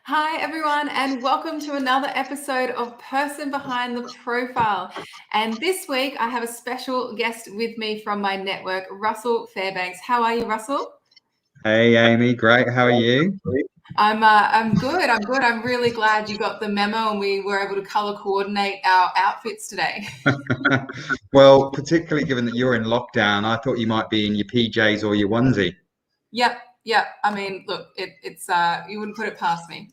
Hi, everyone, and welcome to another episode of Person Behind the Profile. And this week, I have a special guest with me from my network, Russell Fairbanks. How are you, Russell? Hey Amy, great. How are you? I'm good. I'm really glad you got the memo and we were able to color coordinate our outfits today. Well, particularly given that you're in lockdown, I thought you might be in your PJs or your onesie. Yep. I mean, look, it's you wouldn't put it past me.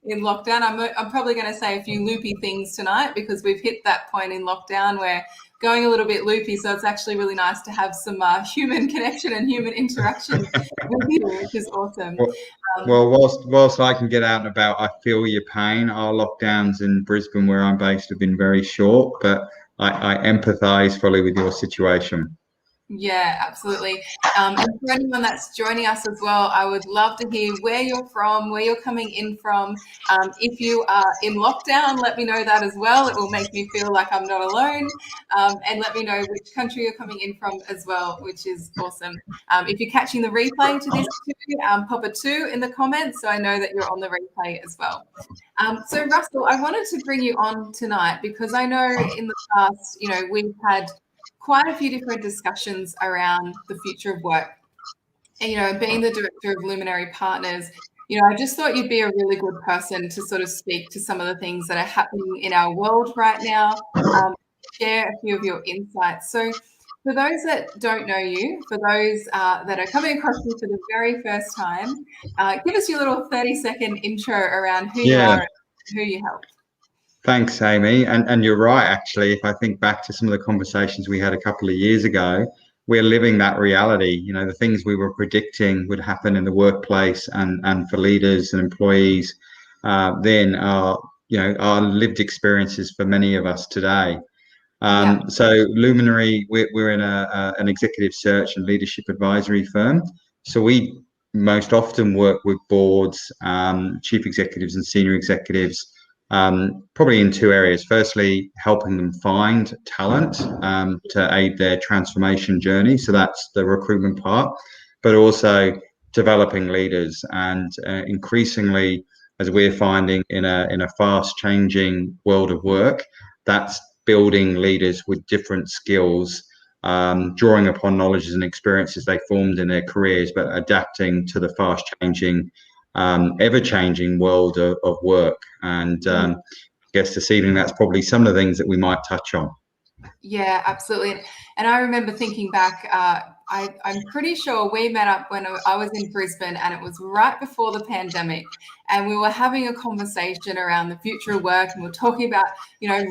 In lockdown, I'm probably going to say a few loopy things tonight because we've hit that point in lockdown where going a little bit loopy. So it's actually really nice to have some human connection and human interaction with you, which is awesome. Well, whilst I can get out and about, I feel your pain. Our lockdowns in Brisbane, where I'm based, have been very short, but I empathise fully with your situation. Yeah, absolutely. And for anyone that's joining us as well, I would love to hear where you're from, where you're coming in from. If you are in lockdown, let me know that as well. It will make me feel like I'm not alone. And let me know which country you're coming in from as well, which is awesome. If you're catching the replay to this too, pop a 2 in the comments so I know that you're on the replay as well. So Russell, I wanted to bring you on tonight because I know in the past, we've had quite a few different discussions around the future of work. And, being the Director of Luminary Partners, I just thought you'd be a really good person to sort of speak to some of the things that are happening in our world right now, share a few of your insights. So for those that don't know you, for those that are coming across you for the very first time, give us your little 30-second intro around who you Yeah, are and who you help. thanks, Amy. And you're right, actually. If I think back to some of the conversations we had a couple of years ago, we're living that reality. The things we were predicting would happen in the workplace and for leaders and employees then are lived experiences for many of us today. Yeah. So Luminary, we're in an executive search and leadership advisory firm. So we most often work with boards, chief executives and senior executives, probably in 2 areas. Firstly, helping them find talent to aid their transformation journey. So that's the recruitment part, but also developing leaders. And increasingly, as we're finding in a fast changing world of work, that's building leaders with different skills, drawing upon knowledges and experiences they formed in their careers, but adapting to the fast-changing, ever-changing world of work. And I guess this evening, that's probably some of the things that we might touch on. Yeah, absolutely. And I remember thinking back, I'm pretty sure we met up when I was in Brisbane and it was right before the pandemic. And we were having a conversation around the future of work and we're talking about,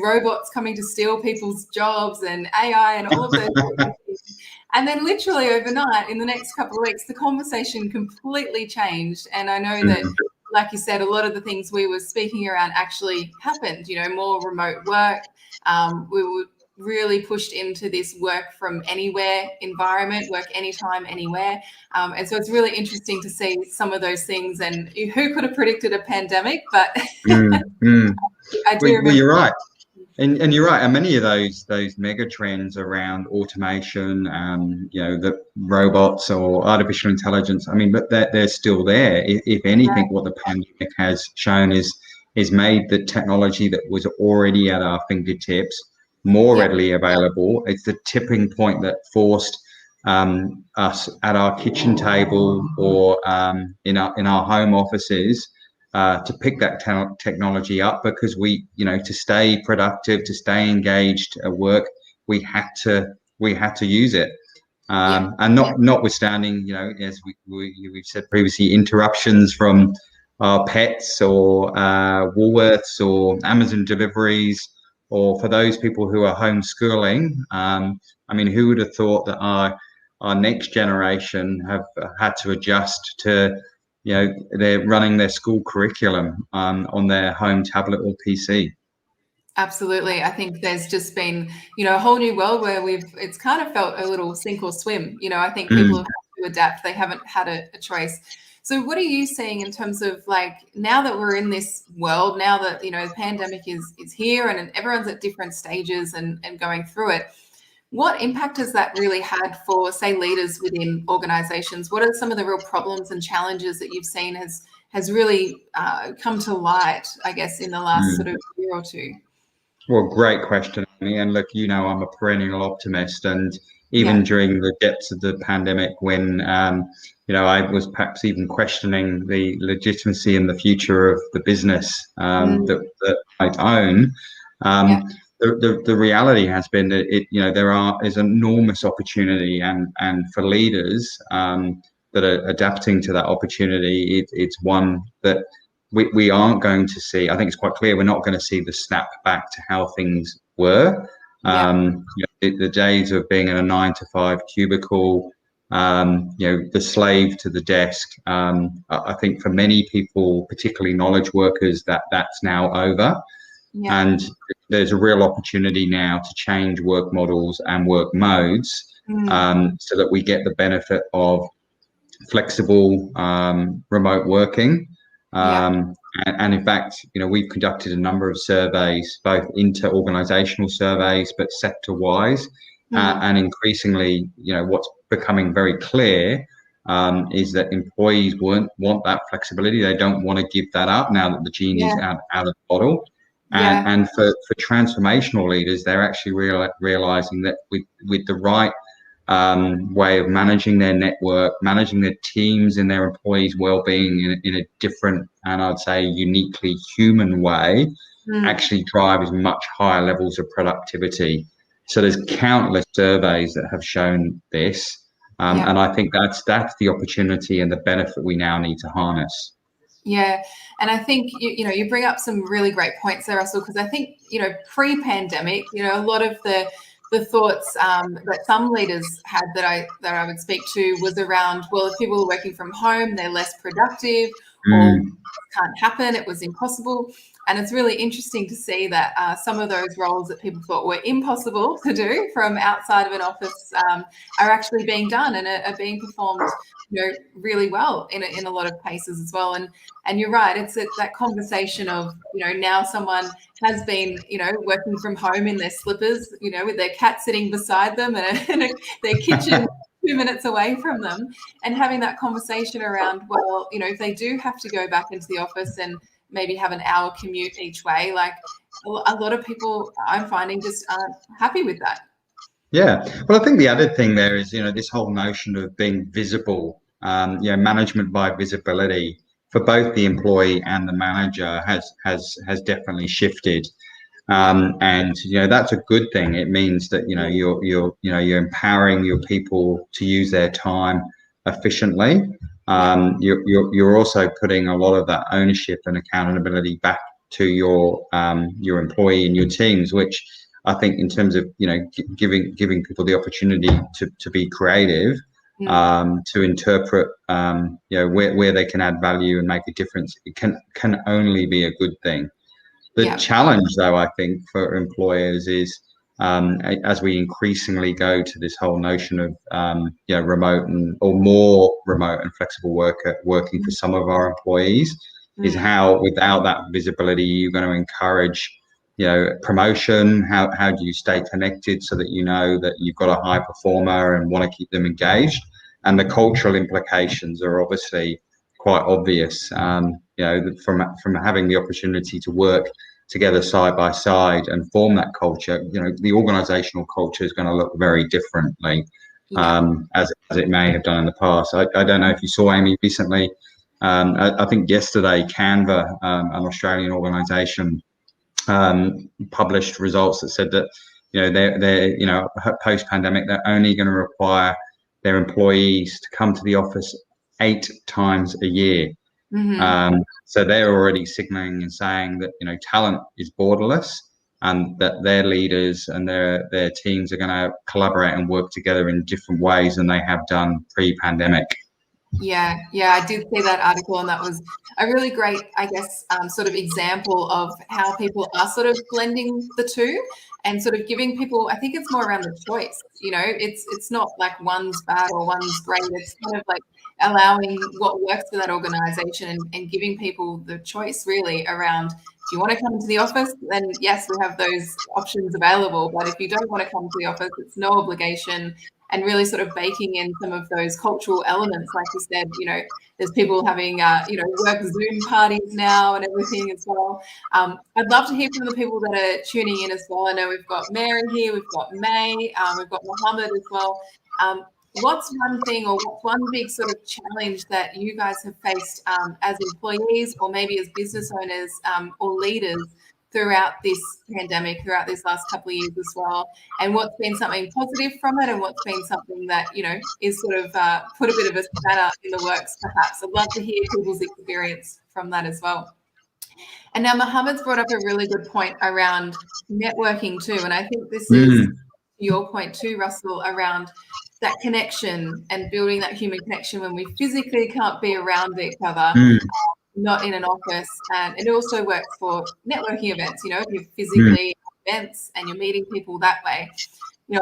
robots coming to steal people's jobs and AI and all of those things. And then literally overnight, in the next couple of weeks, the conversation completely changed. And I know that, like you said, a lot of the things we were speaking around actually happened, more remote work. We were really pushed into this work from anywhere environment, work anytime, anywhere. And so it's really interesting to see some of those things. And who could have predicted a pandemic? But I do remember. Well, you're right. And you're right, and many of those mega trends around automation, the robots or artificial intelligence. I mean, but they're still there. If anything, what the pandemic has shown is made the technology that was already at our fingertips more readily available. It's the tipping point that forced us at our kitchen table or in our home offices to pick that technology up, because to stay productive, to stay engaged at work, we had to use it. And notwithstanding, as we've said previously, interruptions from our pets or Woolworths or Amazon deliveries, or for those people who are homeschooling. I mean, who would have thought that our next generation have had to adjust to, they're running their school curriculum on their home tablet or PC. Absolutely. I think there's just been, a whole new world where it's kind of felt a little sink or swim. I think people have had to adapt. They haven't had a choice. So what are you seeing in terms of, like, now that we're in this world, now that, the pandemic is here and everyone's at different stages and going through it, what impact has that really had for, say, leaders within organizations? What are some of the real problems and challenges that you've seen has really come to light, I guess, in the last sort of year or two? Well, great question, Amy. And look, I'm a perennial optimist, and Yeah. even during the depths of the pandemic, when I was perhaps even questioning the legitimacy and the future of the business that I own. Yeah. The reality has been that is enormous opportunity, and for leaders that are adapting to that opportunity, it's one that we aren't going to see. I think it's quite clear we're not going to see the snap back to how things were. Yeah. The days of being in a 9 to 5 cubicle, the slave to the desk. I think for many people, particularly knowledge workers, that's now over. Yeah. And there's a real opportunity now to change work models and work modes so that we get the benefit of flexible remote working. And in fact, we've conducted a number of surveys, both inter-organizational surveys, but sector-wise. And increasingly, what's becoming very clear is that employees want that flexibility. They don't want to give that up now that the genie's out of the bottle. And for transformational leaders, they're actually realizing that with the right way of managing their network, managing their teams and their employees' well-being in a different, and I'd say uniquely human way, actually drives much higher levels of productivity. So there's countless surveys that have shown this. And I think that's the opportunity and the benefit we now need to harness. Yeah. And I think, you bring up some really great points there, Russell, because I think, pre-pandemic, a lot of the thoughts that some leaders had that I would speak to was around, well, if people are working from home, they're less productive, or can't happen, it was impossible. And it's really interesting to see that some of those roles that people thought were impossible to do from outside of an office are actually being done and are being performed, really well in a lot of cases as well. And you're right, it's that conversation of, now someone has been, working from home in their slippers, with their cat sitting beside them and their kitchen 2 minutes away from them, and having that conversation around, well, if they do have to go back into the office and maybe have an hour commute each way, like a lot of people I'm finding just aren't happy with that. Yeah, well, I think the other thing there is, this whole notion of being visible, management by visibility for both the employee and the manager has definitely shifted. And that's a good thing. It means that you're empowering your people to use their time efficiently. You're also putting a lot of that ownership and accountability back to your employee and your teams, which I think in terms of giving people the opportunity to be creative, to interpret where they can add value and make a difference, it can only be a good thing. The challenge, though, I think for employers is as we increasingly go to this whole notion of remote or more remote and flexible working for some of our employees, is how without that visibility you're going to encourage promotion. How do you stay connected so that that you've got a high performer and want to keep them engaged? And the cultural implications are obviously quite obvious. From having the opportunity to work together side by side and form that culture, the organizational culture is going to look very differently as it may have done in the past. I don't know if you saw, Amy, recently. I think yesterday, Canva, an Australian organization, published results that said that they're post pandemic they're only going to require their employees to come to the office 8 times a year. So they're already signaling and saying that talent is borderless, and that their leaders and their teams are going to collaborate and work together in different ways than they have done pre-pandemic. Yeah, I did see that article, and that was a really great, I guess, sort of example of how people are sort of blending the two and sort of giving people, I think it's more around the choice, it's not like one's bad or one's great. It's kind of like allowing what works for that organization and giving people the choice really around, if you want to come to the office, then yes, we have those options available. But if you don't want to come to the office, it's no obligation. and really sort of baking in some of those cultural elements. Like you said, there's people having, work Zoom parties now and everything as well. I'd love to hear from the people that are tuning in as well. I know we've got Mary here, we've got May, we've got Mohammed as well. What's one thing or what's one big sort of challenge that you guys have faced as employees or maybe as business owners or leaders throughout this pandemic, throughout these last couple of years as well? And what's been something positive from it and what's been something that, is sort of put a bit of a spanner in the works perhaps? I'd love to hear people's experience from that as well. And now Mohammed's brought up a really good point around networking too. And I think this is your point too, Russell, around that connection and building that human connection when we physically can't be around each other, not in an office. And it also works for networking events, if you're physically at events and you're meeting people that way.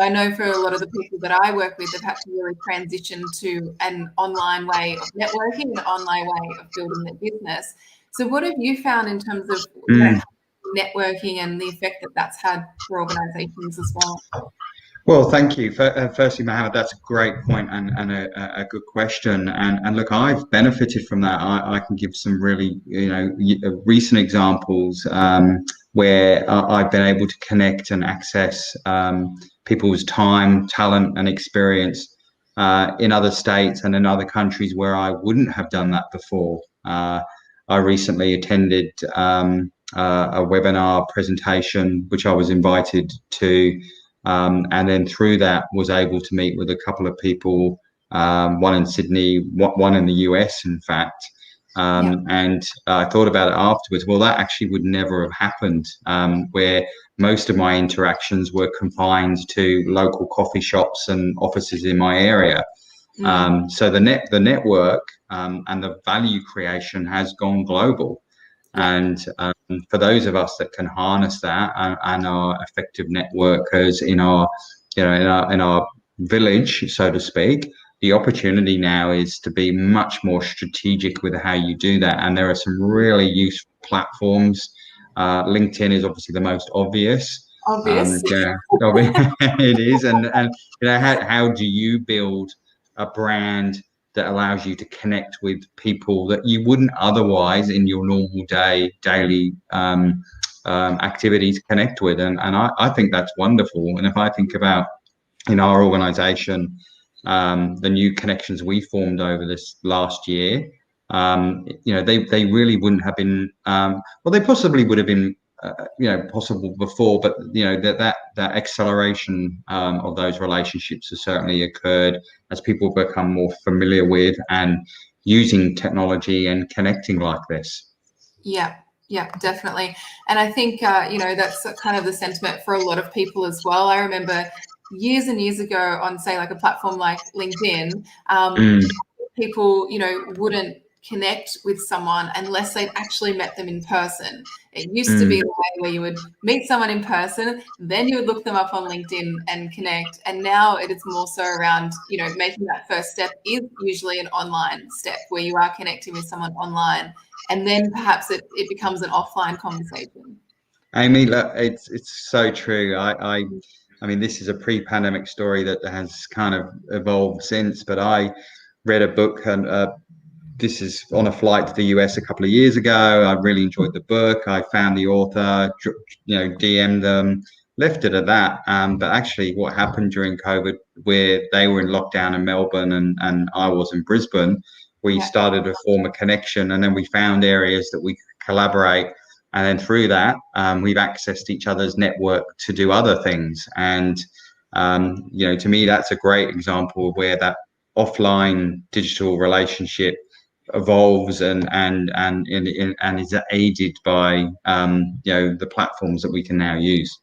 I know for a lot of the people that I work with, they've had to really transition to an online way of networking, an online way of building their business. So what have you found in terms of networking and the effect that that's had for organizations as well? Well, thank you. Firstly, Mohammed, that's a great point and a good question. And look, I've benefited from that. I can give some really, recent examples where I've been able to connect and access people's time, talent, and experience in other states and in other countries where I wouldn't have done that before. I recently attended a webinar presentation, which I was invited to. And then through that was able to meet with a couple of people, one in Sydney, one in the US, in fact. And I thought about it afterwards. Well, that actually would never have happened, where most of my interactions were confined to local coffee shops and offices in my area. So the network and the value creation has gone global. And for those of us that can harness that and are effective networkers in our village, so to speak, the opportunity now is to be much more strategic with how you do that. And there are some really useful platforms. LinkedIn is obviously the most obvious. It is. And how do you build a brand that allows you to connect with people that you wouldn't otherwise in your normal daily activities connect with? And I think that's wonderful. And if I think about in our organization, the new connections we formed over this last year, they really wouldn't have been, they possibly would have been, possible before, but that acceleration of those relationships has certainly occurred as people become more familiar with and using technology and connecting like this. Yeah, definitely. And I think that's kind of the sentiment for a lot of people as well. I remember years and years ago on, say, like a platform like LinkedIn, people wouldn't connect with someone unless they'd actually met them in person. It used to be the way where you would meet someone in person, then you would look them up on LinkedIn and connect. And now it is more so around, making that first step is usually an online step where you are connecting with someone online. And then perhaps it becomes an offline conversation. Amy, look, it's so true. I mean, this is a pre-pandemic story that has kind of evolved since, but I read a book and this is on a flight to the US a couple of years ago. I really enjoyed the book. I found the author, DM'd them, left it at that. But actually what happened during COVID, where they were in lockdown in Melbourne and I was in Brisbane, we started to form a connection, and then we found areas that we could collaborate. And then through that, we've accessed each other's network to do other things. And, to me, that's a great example of where that offline digital relationship evolves and is aided by the platforms that we can now use.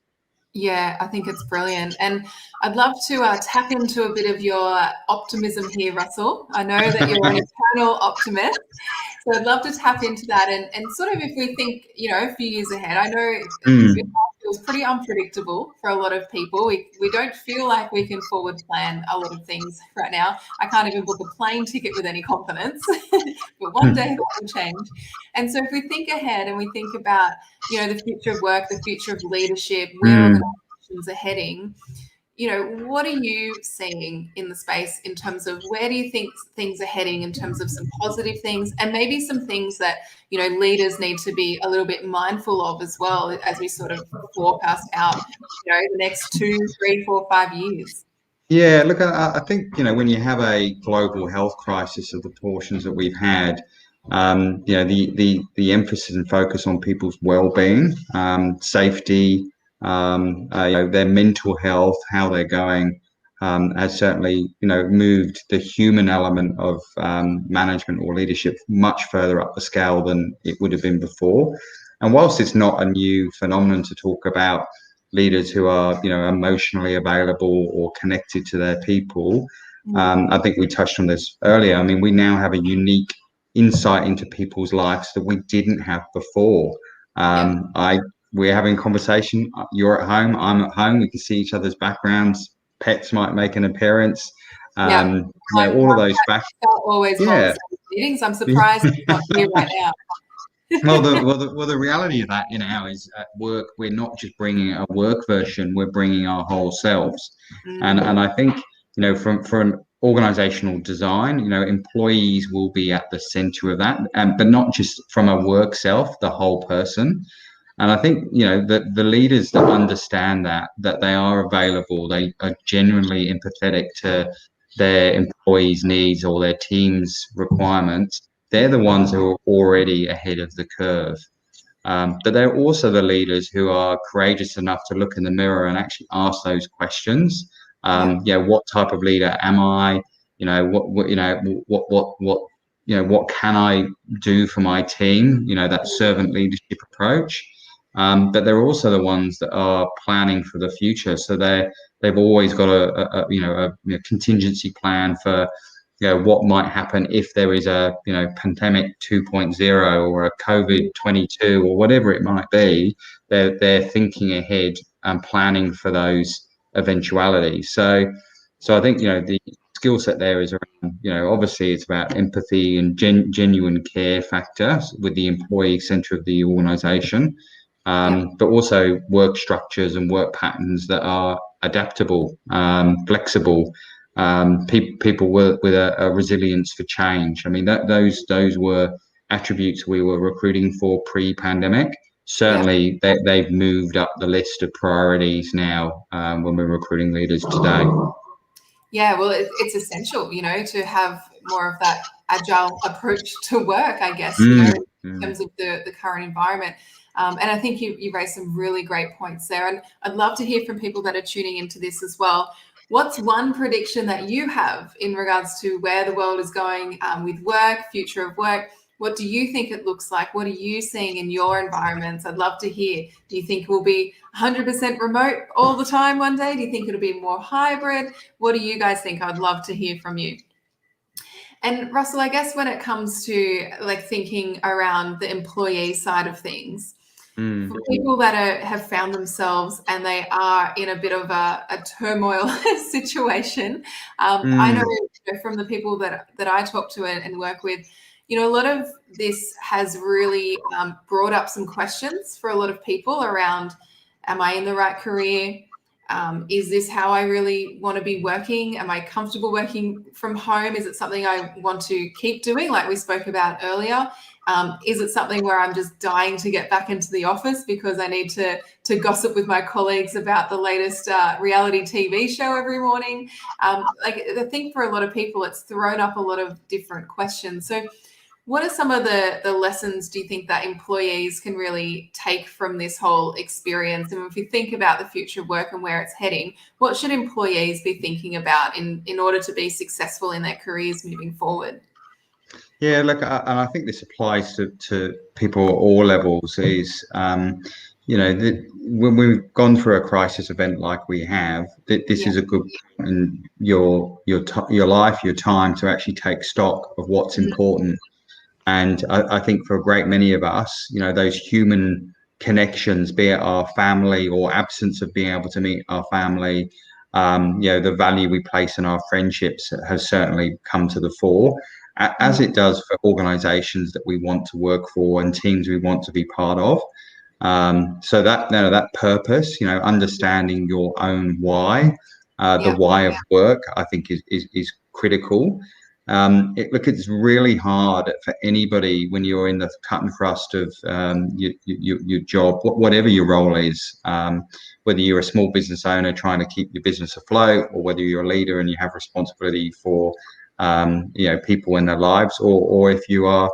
Yeah, I think it's brilliant. And I'd love to tap into a bit of your optimism here, Russell. I know that you're an eternal optimist. So I'd love to tap into that and sort of if we think, a few years ahead, I know it feels pretty unpredictable for a lot of people. We don't feel like we can forward plan a lot of things right now. I can't even book a plane ticket with any confidence, but one day that will change. And so if we think ahead and we think about, the future of work, the future of leadership, where organizations are heading, what are you seeing in the space in terms of where do you think things are heading in terms of some positive things and maybe some things that, leaders need to be a little bit mindful of as well as we sort of forecast out, the next 2, 3, 4, 5 years? Yeah, look, I think, when you have a global health crisis of the proportions that we've had, the emphasis and focus on people's well-being, safety, their mental health, how they're going, has certainly, moved the human element of management or leadership much further up the scale than it would have been before. And whilst it's not a new phenomenon to talk about leaders who are, emotionally available or connected to their people, I think we touched on this earlier. I mean, we now have a unique insight into people's lives that we didn't have before. We're having a conversation. You're at home. I'm at home. We can see each other's backgrounds. Pets might make an appearance. All of those factors. Always meetings. I'm surprised he's not here right now. The reality of that now is at work, we're not just bringing a work version, we're bringing our whole selves. And I think, for an organizational design, employees will be at the center of that, but not just from a work self, the whole person. And I think, the leaders that understand that they are available, they are genuinely empathetic to their employees' needs or their team's requirements, they're the ones who are already ahead of the curve. But they're also the leaders who are courageous enough to look in the mirror and actually ask those questions. What type of leader am I? What can I do for my team? That servant leadership approach. But they're also the ones that are planning for the future. So they've always got a contingency plan for what might happen if there is a pandemic 2.0 or a COVID-22 or whatever it might be. They're thinking ahead and planning for those eventualities. So I think the skill set there is around, obviously it's about empathy and genuine care factor with the employee center of the organization. But also work structures and work patterns that are adaptable, flexible, people with a resilience for change. I mean, those were attributes we were recruiting for pre-pandemic. Certainly, they've moved up the list of priorities now when we're recruiting leaders today. Yeah, well, it's essential, to have more of that agile approach to work, I guess, in terms of the current environment. And I think you raised some really great points there. And I'd love to hear from people that are tuning into this as well. What's one prediction that you have in regards to where the world is going with work, future of work? What do you think it looks like? What are you seeing in your environments? I'd love to hear. Do you think we'll be 100% remote all the time one day? Do you think it'll be more hybrid? What do you guys think? I'd love to hear from you. And Russell, I guess when it comes to thinking around the employee side of things, for people that have found themselves and they are in a bit of a turmoil situation, I know from the people that I talk to and work with, a lot of this has really brought up some questions for a lot of people around, am I in the right career? Is this how I really want to be working? Am I comfortable working from home? Is it something I want to keep doing, like we spoke about earlier? Is it something where I'm just dying to get back into the office because I need to gossip with my colleagues about the latest reality TV show every morning? I think for a lot of people, it's thrown up a lot of different questions. So what are some of the lessons do you think that employees can really take from this whole experience? And if you think about the future of work and where it's heading, what should employees be thinking about in order to be successful in their careers moving forward? Yeah, look, and I think this applies to people at all levels. Is when we've gone through a crisis event like we have, this is a good point in your life, your time to actually take stock of what's important. And I think for a great many of us, those human connections, be it our family or absence of being able to meet our family, the value we place in our friendships has certainly come to the fore, as it does for organizations that we want to work for and teams we want to be part of. So that purpose, understanding your own why, The why of work, I think, is critical. Look, it's really hard for anybody when you're in the cut and thrust of your job, whatever your role is, whether you're a small business owner trying to keep your business afloat, or whether you're a leader and you have responsibility for people in their lives, or if you are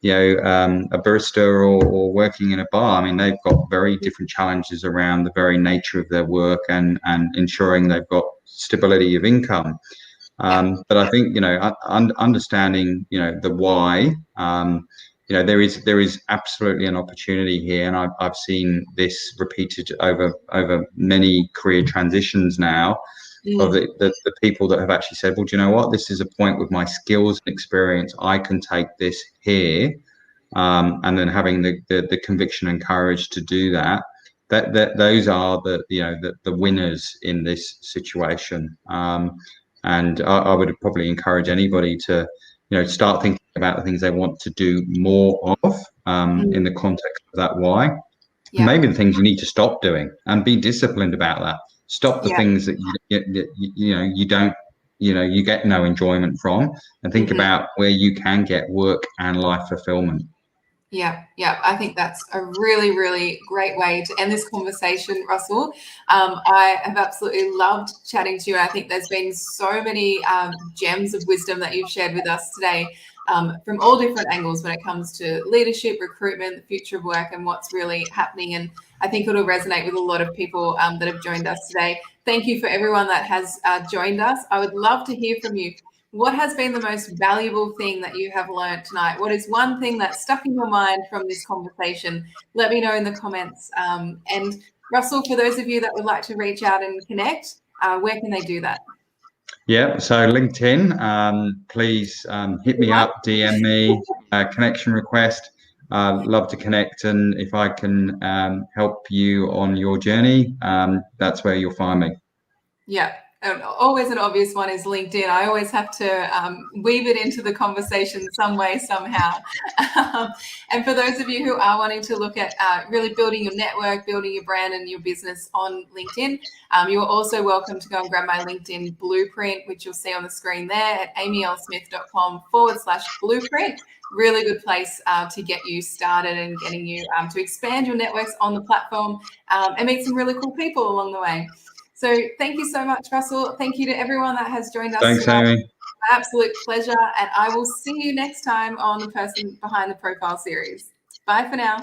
a barista or working in a bar. I mean, they've got very different challenges around the very nature of their work and ensuring they've got stability of income. But I think, understanding, the why, there is absolutely an opportunity here. And I've seen this repeated over many career transitions now, of the people that have actually said, well, do you know what? This is a point with my skills and experience. I can take this here. And then having the conviction and courage to do that. Those are the winners in this situation. And I would probably encourage anybody to, start thinking about the things they want to do more of in the context of that why. Yeah. Maybe the things you need to stop doing, and be disciplined about that. Stop the things that you get no enjoyment from, and think about where you can get work and life fulfillment. Yeah, I think that's a really, really great way to end this conversation, Russell. I have absolutely loved chatting to you. I think there's been so many gems of wisdom that you've shared with us today, from all different angles when it comes to leadership, recruitment, the future of work, and what's really happening. And I think it'll resonate with a lot of people that have joined us today. Thank you for everyone that has joined us. I would love to hear from you. What has been the most valuable thing that you have learned tonight? What is one thing that's stuck in your mind from this conversation? Let me know in the comments. And Russell, for those of you that would like to reach out and connect, where can they do that? Yeah, so LinkedIn, please hit me up, DM me, connection request. Love to connect, and if I can help you on your journey, that's where you'll find me. Yeah. Always an obvious one is LinkedIn. I always have to weave it into the conversation some way, somehow. And for those of you who are wanting to look at really building your network, building your brand and your business on LinkedIn, you are also welcome to go and grab my LinkedIn blueprint, which you'll see on the screen there at amylsmith.com/blueprint. Really good place to get you started and getting you to expand your networks on the platform and meet some really cool people along the way. So thank you so much, Russell. Thank you to everyone that has joined us. Thanks, Amy. My absolute pleasure. And I will see you next time on the Person Behind the Profile series. Bye for now.